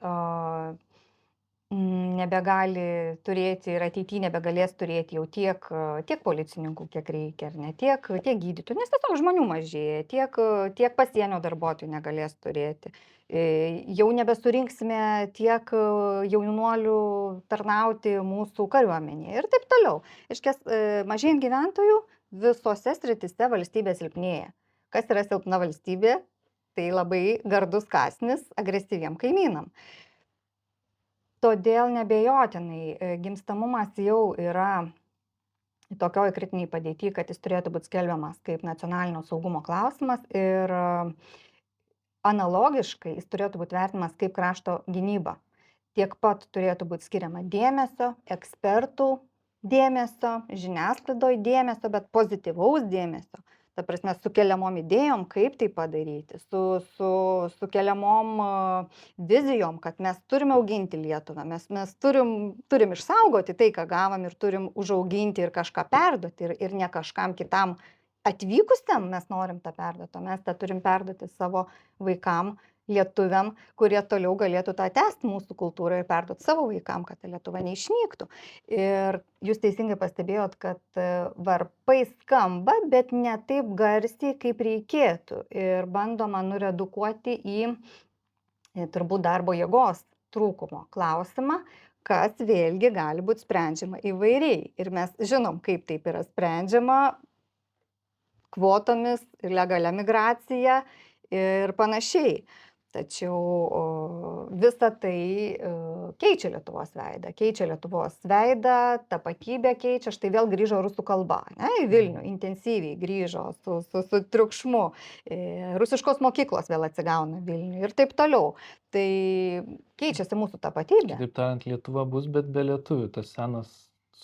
Speaker 2: nebegali turėti ir ateityje nebegalės turėti jau tiek policininkų, kiek reikia, ar ne, tiek gydytojų, nes tiesiog žmonių mažėja, tiek pasienio darbuotojų negalės turėti. Jau nebesurinksime tiek jaunuolių tarnauti mūsų kariuomenėje ir taip toliau. Iškės, mažėjant gyventojų visose sritise valstybė silpnėja. Kas yra silpna valstybė? Tai labai gardus kąsnis agresyviem kaimynam. Todėl nebejotinai gimstamumas jau yra tokioj kritiniai padėty, kad jis turėtų būti skelbiamas kaip nacionalinio saugumo klausimas ir analogiškai jis turėtų būti vertinamas kaip krašto gynyba. Tiek pat turėtų būti skiriama dėmesio, ekspertų dėmesio, žiniasklaidoj dėmesio, bet pozityvaus dėmesio. Ta prasme, su keliamom idėjom, kaip tai padaryti, su keliamom vizijom, kad mes turime auginti Lietuvą, mes turim išsaugoti tai, ką gavom ir turim užauginti ir kažką perduoti ir ne kažkam kitam atvykusiam mes norim tą perduoti, o mes tą turim perduoti savo vaikam lietuviam, kurie toliau galėtų tą tęsti mūsų kultūrą ir perduoti savo vaikam, kad ta Lietuva neišnyktų. Ir jūs teisingai pastebėjot, kad varpai skamba, bet ne taip garsiai, kaip reikėtų. Ir bandoma nuredukuoti į turbūt darbo jėgos trūkumo klausimą, kas vėlgi gali būti sprendžiama įvairiai. Ir mes žinom, kaip taip yra sprendžiama kvotomis, legalia migracija ir panašiai. Tačiau visa tai keičia Lietuvos veidą, tapatybę keičia. Štai vėl grįžo rusų kalba, ne, į Vilnių, intensyviai grįžo su triukšmu. Rusiškos mokyklos vėl atsigauna Vilniui ir taip toliau. Tai keičiasi mūsų tapatybė.
Speaker 1: Kitaip tariant, Lietuva bus, bet be lietuvių. Tas senas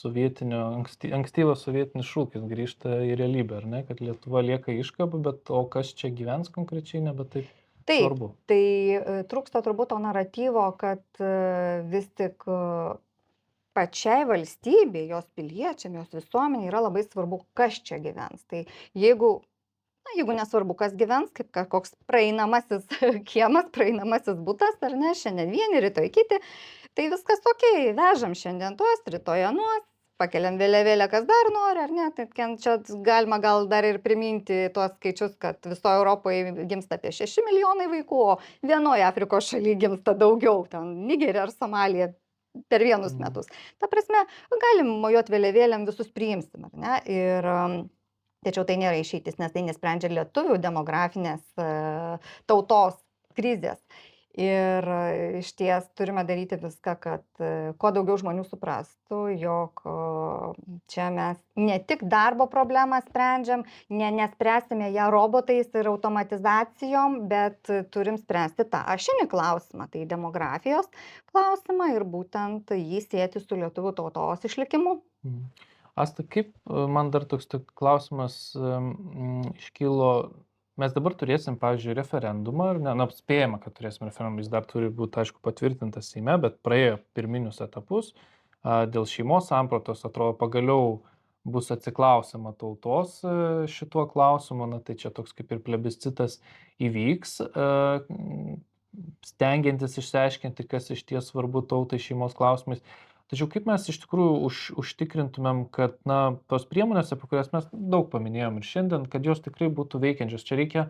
Speaker 1: ankstyvas sovietinis šūkis grįžta į realybę, ar ne? Kad Lietuva lieka iškaba, bet o kas čia gyvens konkrečiai, nebe taip
Speaker 2: Taip,
Speaker 1: svarbu.
Speaker 2: tai trūksta turbūt to naratyvo, kad vis tik pačiai valstybei, jos piliečiam, jos visuomeniai yra labai svarbu, kas čia gyvens. Tai jeigu nesvarbu, kas gyvens, kaip koks praeinamasis kiemas, praeinamasis butas, ar ne, šiandien vieni, rytoj kiti, tai viskas okei, vežam šiandien tuos, rytoj anuos, pakeliam vėliavėlę, kas dar nori, ar ne, tai čia galima gal dar ir priminti tuos skaičius, kad visoje Europoje gimsta apie 6 milijonai vaikų, o vienoje Afrikos šalyje gimsta daugiau, ten Nigerija ar Somalija per vienus metus. Ta prasme, galim mojuot vėliavėlėm, visus priimsim, ar ne, ir tačiau tai nėra išeitis, nes tai nesprendžia lietuvių demografinės tautos krizės. Ir išties turime daryti viską, kad kuo daugiau žmonių suprastų, jog čia mes ne tik darbo problemą sprendžiam, nespręsime ją robotais ir automatizacijom, bet turim spręsti tą ašinį klausimą, tai demografijos klausimą ir būtent jį sieti su lietuvių tautos išlikimu.
Speaker 1: Asta, kaip man dar toks klausimas iškilo, mes dabar turėsim, pavyzdžiui, referendumą, ar ne, spėjama, kad turėsim referendumą, jis dar turi būti, aišku, patvirtintas Seime, bet praėjo pirminius etapus, dėl šeimos sampratos, atrodo, pagaliau bus atsiklausima tautos šituo klausimu, na tai čia toks kaip ir plebiscitas įvyks, stengiantis išsiaiškinti, kas iš ties svarbu tautai šeimos klausimais. Tačiau kaip mes iš tikrųjų užtikrintumėm, kad tos priemonės, apie kurias mes daug paminėjom ir šiandien, kad jos tikrai būtų veikiančios. Čia reikia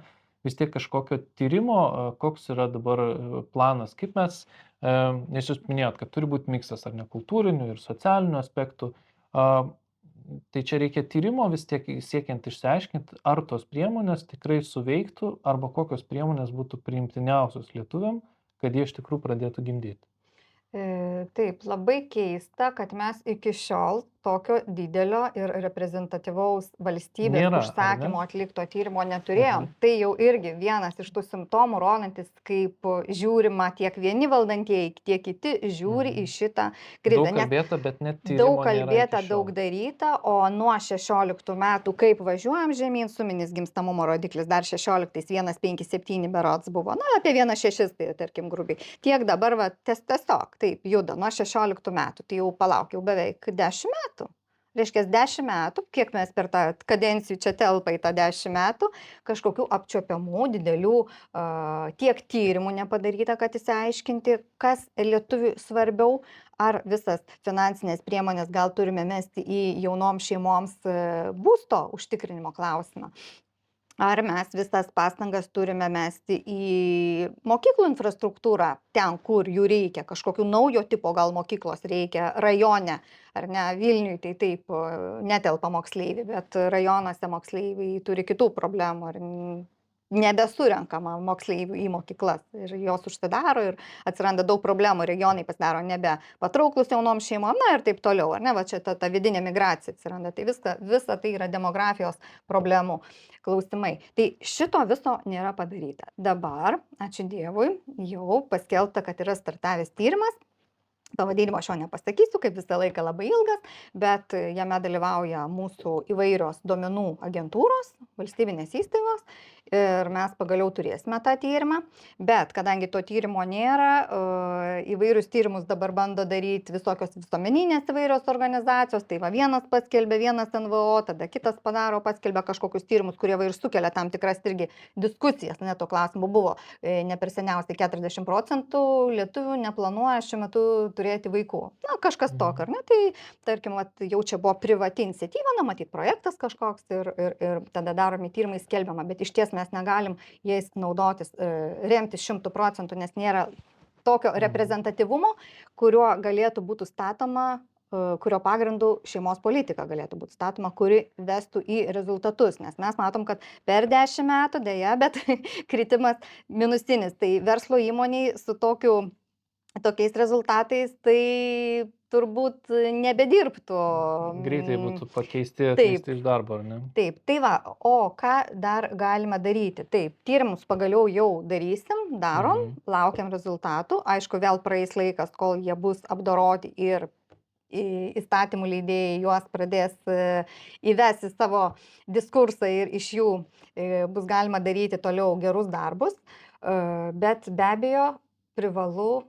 Speaker 1: vis tiek kažkokio tyrimo, koks yra dabar planas, kaip mes, nes jūs minėjot, kad turi būti miksas ar ne kultūrinių ir socialinių aspektų. Tai čia reikia tyrimo vis tiek siekiant išsiaiškinti, ar tos priemonės tikrai suveiktų, arba kokios priemonės būtų priimtiniausios lietuviam, kad jie iš tikrųjų pradėtų gimdyti.
Speaker 2: Taip, labai keista, kad mes iki šiol tokio didelio ir reprezentatyvaus valstybės užsakymo atlikto tyrimo neturėjom. Tai jau irgi vienas iš tų simptomų, rodantis, kaip žiūrima tiek vieni valdantieji, tiek kiti žiūri į šitą krizę.
Speaker 1: Daug kalbėta, bet net tyrimo
Speaker 2: daug kalbėta, daug daryta, o nuo 16 metų, kaip važiuojam žemyn, suminis gimstamumo rodiklis dar 16, 1,57 berods buvo, apie 1,6, tai tarkim grubiai. Tiek dabar, tiesiog taip juda nuo 16 metų, tai jau palauk, jau beveik 10 metų. Reiškia 10 metų, kiek mes per tą kadencijų čia telpa į tą 10 metų, kažkokių apčiopiamų, didelių tiek tyrimų nepadaryta, kad įsiaiškinti, kas lietuvių svarbiau, ar visas finansinės priemonės gal turime mesti į jaunoms šeimoms būsto užtikrinimo klausimą. Ar mes visas pastangas turime mesti į mokyklų infrastruktūrą, ten, kur jų reikia, kažkokių naujo tipo gal mokyklos reikia, rajone, ar ne, Vilniui tai taip netelpa moksleiviai, bet rajonuose moksleiviai turi kitų problemų, ar nebesurenkama moksleivių į mokyklas ir jos užsidaro ir atsiranda daug problemų, regionai pasidaro nebe patrauklus jaunom šeimom, ir taip toliau, ar ne, va čia ta vidinė migracija atsiranda, tai visa tai yra demografijos problemų klausimai. Tai šito viso nėra padaryta. Dabar, ačiū Dievui, jau paskelbta, kad yra startavęs tyrimas Pavadinimo šio nepasakysiu, kaip visą laiką labai ilgas, bet jame dalyvauja mūsų įvairios duomenų agentūros, valstybinės įstaigos ir mes pagaliau turėsime tą tyrimą. Bet kadangi to tyrimo nėra, įvairius tyrimus dabar bando daryti visokios visuomeninės įvairios organizacijos, tai va vienas paskelbė, vienas NVO, tada kitas padaro, paskelbė kažkokius tyrimus, kurie va ir sukelia tam tikras irgi diskusijas, net to klausimų buvo. Ne per seniausiai 40% lietuvių neplanuoja šiuo metu turėti vaikų. Na, kažkas tokio, ar ne? Tai, tarkim, jau čia buvo privati iniciatyva, na, matyt, projektas kažkoks ir tada daromi tyrimai skelbiama, bet iš ties mes negalim jais naudotis, remtis 100%, nes nėra tokio reprezentatyvumo, kuriuo galėtų būti statoma, kurio pagrindų šeimos politika galėtų būti statoma, kuri vestų į rezultatus. Nes mes matom, kad per 10 metų dėja, bet kritimas minusinis. Tai verslo įmoniai su tokiais rezultatais, tai turbūt nebedirbtų.
Speaker 1: Greitai būtų pakeisti,
Speaker 2: Taip.
Speaker 1: atleisti iš darbo, ar ne?
Speaker 2: Taip, tai va, o ką dar galima daryti? Taip, tyrimus pagaliau jau darysim, darom, laukiam rezultatų. Aišku, vėl praeis laikas, kol jie bus apdoroti ir įstatymų leidėjai juos pradės įvesti savo diskursą ir iš jų bus galima daryti toliau gerus darbus. Bet be abejo, privalu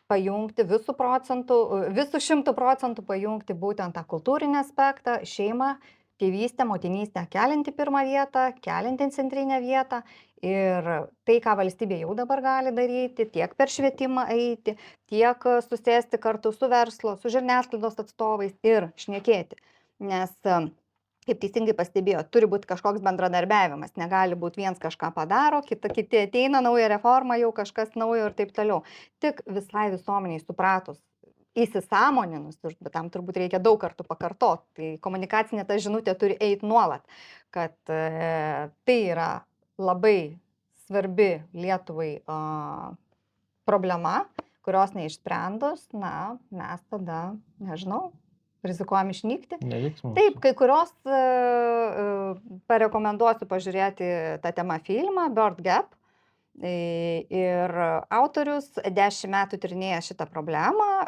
Speaker 2: pajungti visų 100% pajungti būtent tą kultūrinį aspektą, šeimą, tėvystę, motinystę kelianti pirmą vietą, kelianti centrinę vietą. Ir tai, ką valstybė jau dabar gali daryti, tiek per švietimą eiti, tiek susėsti kartu su verslo, su žiniasklaidos atstovais ir šnekėti. Nes, kaip teisingai pastebėjo, turi būti kažkoks bendradarbiavimas, negali būti viens kažką padaro, kiti ateina, nauja reforma, jau kažkas naujo ir taip toliau. Tik visai visuomeniai supratus, įsisąmoninus, bet tam turbūt reikia daug kartų pakartoti, tai komunikacinė ta žinutė turi eiti nuolat, kad tai yra labai svarbi Lietuvai problema, kurios neišsprendus, na, mes tada, nežinau, rizikuojam išnykti. Taip, kai kurios parekomenduosiu pažiūrėti tą temą filmą Birth Gap. Ir autorius 10 metų tyrinėja šitą problemą,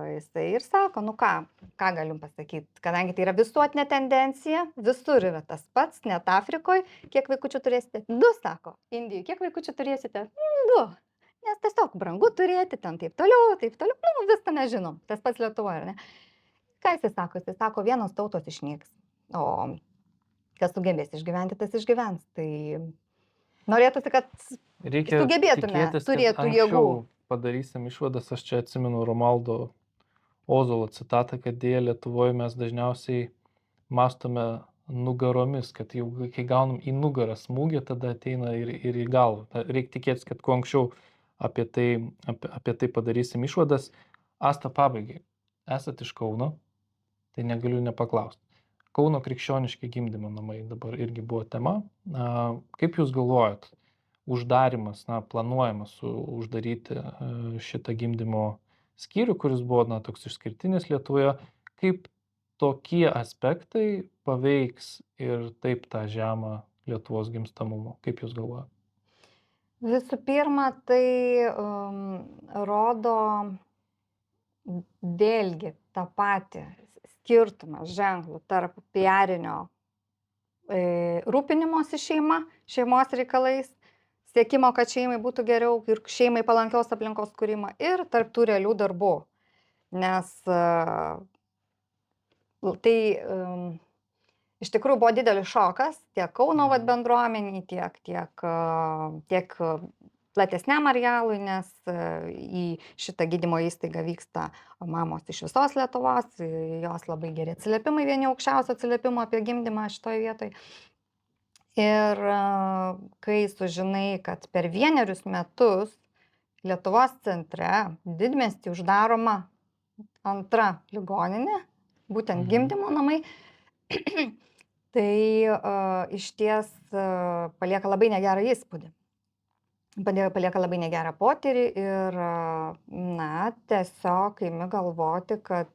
Speaker 2: jisai ir sako, nu ką galim pasakyti, kadangi tai yra visuotinė tendencija, visur yra tas pats, net Afrikoje, kiek vaikučių turėsite? 2, sako, Indijoje, kiek vaikučių turėsite? 2, nes tiesiog brangu turėti, ten taip toliau, nu viską nežinom, tas pats Lietuvoje, ar ne? Ką jisai sako? Jisai sako, vienos tautos išnyks, o kas sugebės išgyventi, tas išgyvens, tai norėtųsi, kad sugebėtume, turėtų jėgų.
Speaker 1: Padarysim išvadas, aš čia atsimenu Romaldo Ozolo citatą, kad dėja Lietuvoje mes dažniausiai mąstome nugaromis, kad jau kai gaunam į nugarą smūgį, tada ateina ir į galvą. Reikia tikėtis, kad kuo anksčiau apie tai padarysim išvadas. Asta, pabaigai. Esat iš Kauno, tai negaliu nepaklausti. Kauno krikščioniški gimdymo namai dabar irgi buvo tema. Kaip jūs galvojat? Uždarimas, planuojamas uždaryti šitą gimdymo skyrių, kuris buvo toks išskirtinis Lietuvoje. Kaip tokie aspektai paveiks ir taip tą žemą Lietuvos gimstamumą? Kaip jūs galvojate?
Speaker 2: Visų pirma, tai rodo vėlgi tą patį skirtumą ženklų tarp piarinio rūpinimosi šeima, šeimos reikalais, siekimo, kad šeimai būtų geriau ir šeimai palankios aplinkos kūrimą ir tarp tų realių darbų. Nes tai iš tikrųjų buvo didelis šokas tiek Kauno bendruomeniai, tiek platesniam arealui, nes į šitą gydymo įstaigą vyksta mamos iš visos Lietuvos, jos labai geri atsiliepimai, vieni aukščiausio atsiliepimo apie gimdymą šitoje vietoje. Ir kai sužinai, kad per 1 metus Lietuvos centre didmiesty uždaroma 2 ligoninė, būtent gimdymo namai, tai iš ties palieka labai negerą įspūdį. Palieka labai negerą potyrį ir, tiesiog imi galvoti, kad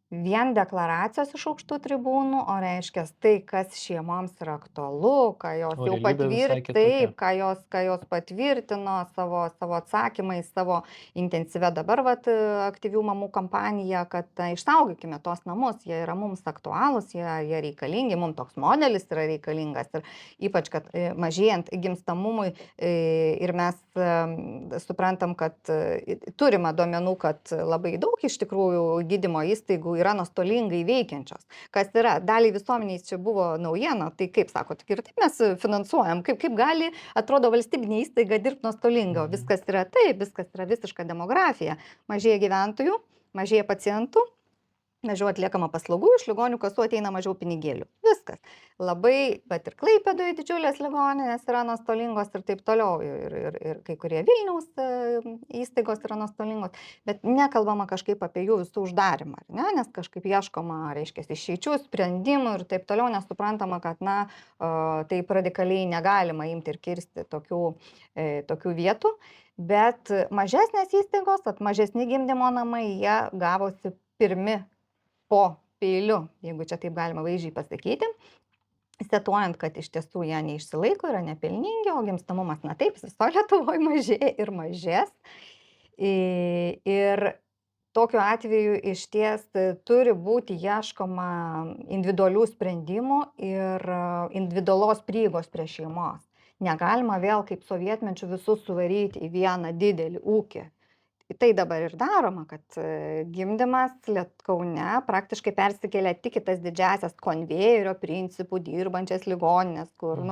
Speaker 2: vien deklaracijos iš aukštų tribūnų, o reiškia tai, kas šeimoms yra aktualu, ką jos
Speaker 1: O
Speaker 2: jau
Speaker 1: realybė visai kitokia.
Speaker 2: taip, ką jos patvirtino savo atsakymais, savo intensyvia dabar aktyvių mamų kampanija, kad išsaugokime tos namus, jie yra mums aktualūs, jie reikalingi, mums toks modelis yra reikalingas ir ypač, kad mažėjant gimstamumui ir mes suprantam, kad turime duomenų, kad labai daug iš tikrųjų gydymo įstaigų yra nuostolingai veikiančios. Kas yra, daliai visuomeniai čia buvo naujiena, tai kaip sakot, ir taip mes finansuojam, kaip gali, atrodo, valstybinė įstaiga dirbti nuostolingai, o viskas yra taip, viskas yra visiška demografija. Mažėja gyventojų, mažėja pacientų, mažiau atliekama paslaugų, iš ligonių kasų ateina mažiau pinigėlių. Viskas. Labai, bet ir Klaipėdoje didžiulės ligoninės yra nuostolingos ir taip toliau. Ir kai kurie Vilniaus įstaigos yra nuostolingos. Bet nekalbama kažkaip apie jų visų uždarimą, ne? Nes kažkaip ieškoma, reiškia, išeičių, sprendimų ir taip toliau, nes suprantama, kad, taip radikaliai negalima imti ir kirsti tokių vietų. Bet mažesnės įstaigos, mažesni gimdymo namai, jie gavosi pirmi po peiliu, jeigu čia taip galima vaizdžiai pasakyti, setuojant, kad iš tiesų jie neišsilaiko, yra nepelningi, o gimstamumas, taip, visoje Lietuvoje mažėja ir mažės. Ir tokiu atveju išties turi būti ieškoma individualių sprendimų ir individualios prieigos prie šeimos. Negalima vėl kaip sovietmečiu visus suvaryti į vieną didelį ūkį. Tai dabar ir daroma, kad gimdymas Kaune praktiškai persikėlė tik į tas didžiasias konvejerio principų dirbančias ligoninės, kur,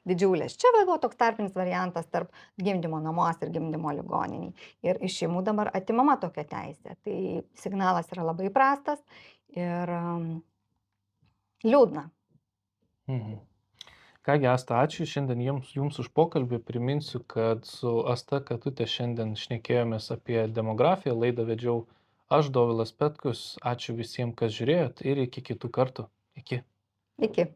Speaker 2: didžiulės. Čia buvo toks tarpinis variantas tarp gimdymo namuose ir gimdymo ligoniniai. Ir iš šeimų dabar atimama tokia teisė. Tai signalas yra labai prastas ir liūdna.
Speaker 1: Kągi, Asta, ačiū šiandien jums už pokalbį. Priminsiu, kad su Asta Katute šiandien šnekėjomės apie demografiją. Laidą vedžiau aš, Dovilas Petkus. Ačiū visiems, kas žiūrėjot ir iki kitų kartų. Iki.
Speaker 2: Iki.